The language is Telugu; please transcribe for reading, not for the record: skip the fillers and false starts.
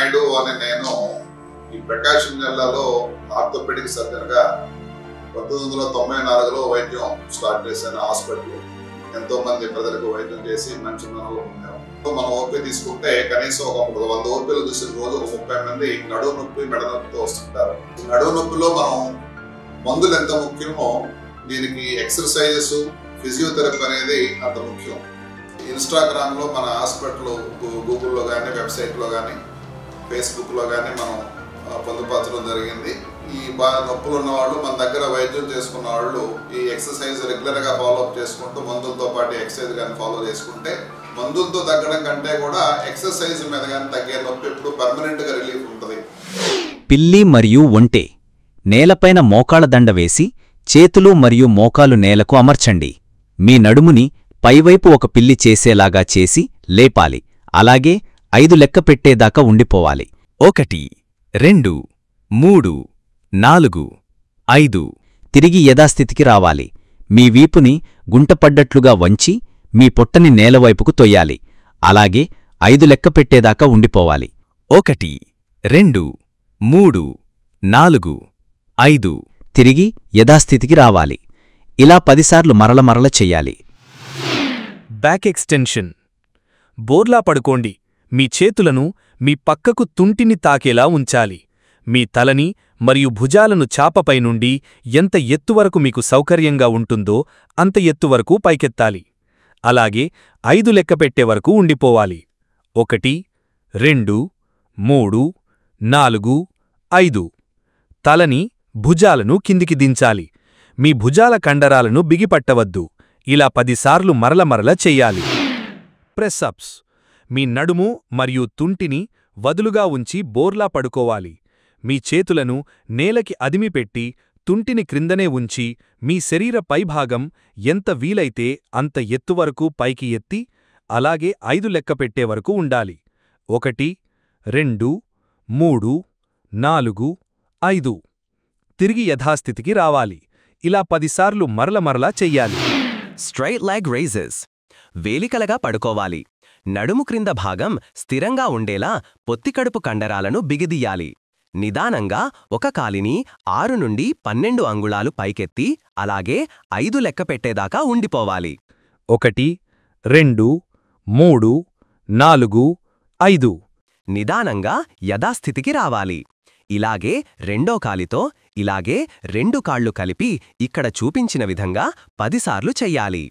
నాయుడు అనే నేను ఈ ప్రకాశం జిల్లాలో ఆర్థోపెడిక్ సర్జన్గా 1994లో వైద్యం స్టార్ట్ చేశాను. హాస్పిటల్ ఎంతో మంది ప్రజలకు వైద్యం చేసి మంచి మనలో పొందాము. మనం ఓపీ తీసుకుంటే కనీసం ఒక 100 ఓపీలు చూసిన రోజు ఒక 30 మంది నడువు నొప్పి మెడ నొప్పితో వస్తుంటారు. నడువు నొప్పిలో మనం మందులు ఎంత ముఖ్యమో దీనికి ఎక్సర్సైజెస్, ఫిజియోథెరపీ అనేది అంత ముఖ్యం. ఇన్స్టాగ్రామ్లో మన హాస్పిటల్ గూగుల్లో కానీ, వెబ్సైట్లో కానీ, ఫేస్బుక్లో కానీ మనం పొందుపరచడం జరిగింది. ఈ బాగా నొప్పులు ఉన్న వాళ్ళు మన దగ్గర వైద్యం చేసుకున్న వాళ్ళు ఈ ఎక్సర్సైజ్ రెగ్యులర్గా ఫాలోఅప్ చేసుకుంటూ మందులతో పాటు ఎక్సర్సైజ్ కానీ ఫాలో చేసుకుంటే మందులతో తగ్గడం కంటే కూడా ఎక్సర్సైజ్ మీద కానీ తగ్గే నొప్పి ఎప్పుడు పర్మనెంట్గా రిలీఫ్ ఉంటుంది. పిల్లి మరియు ఒంటె. నేలపైన మోకాళ్ళ దండ వేసి చేతులు మరియు మోకాలు నేలకు అమర్చండి. మీ నడుముని పైవైపు ఒక పిల్లి చేసేలాగా చేసి లేపాలి. అలాగే 5 లెక్క పెట్టేదాకా ఉండిపోవాలి. 1 2 3 4 5. తిరిగి యథాస్థితికి రావాలి. మీ వీపుని గుంటపడ్డట్లుగా వంచి మీ పొట్టని నేలవైపుకు తొయ్యాలి. అలాగే 5 లెక్క పెట్టేదాకా ఉండిపోవాలి. 1 2 3 4 5. తిరిగి యథాస్థితికి రావాలి. ఇలా 10 సార్లు మరల చెయ్యాలి. Back extension. బోర్లా పడుకోండి. మీ చేతులను మీ పక్కకు తుంటిని తాకేలా ఉంచాలి. మీ తలని మరియు భుజాలను చాపపై నుండి ఎంత ఎత్తువరకు మీకు సౌకర్యంగా ఉంటుందో అంత ఎత్తువరకు పైకెత్తాలి. అలాగే 5 లెక్క పెట్టే వరకు ఉండిపోవాలి. 1 2 3 4 5. తలని, భుజాలను కిందికి దించాలి. మీ భుజాల కండరాలను బిగిపట్టవద్దు. ఇలా 10 సార్లు మరల చెయ్యాలి. ప్రెస్అప్స్. మీ నడుము మరియు తుంటిని వదులుగా ఉంచి బోర్లా పడుకోవాలి. మీ చేతులను నేలకి అదిమిపెట్టి తుంటిని క్రిందనే ఉంచి మీ శరీర పైభాగం ఎంత వీలైతే అంత ఎత్తువరకు పైకి ఎత్తి అలాగే 5 లెక్క పెట్టే వరకు ఉండాలి. 1 2 3 4 5. తిరిగి యథాస్థితికి రావాలి. ఇలా 10 సార్లు మరల చెయ్యాలి. Straight leg rises. వేలికలగా పడుకోవాలి. నడుము క్రింద భాగం స్థిరంగా ఉండేలా పొత్తికడుపు కండరాలను బిగిదియ్యాలి. నిదానంగా ఒక కాలిని 6 నుండి 12 అంగుళాలు పైకెత్తి అలాగే 5 లెక్క పెట్టేదాకా ఉండిపోవాలి. 1 2 3 4 5. నిదానంగా యథాస్థితికి రావాలి. ఇలాగే రెండో కాలితో ఇలాగే 2 కాళ్ళు కలిపి ఇక్కడ చూపించిన విధంగా 10 సార్లు చెయ్యాలి.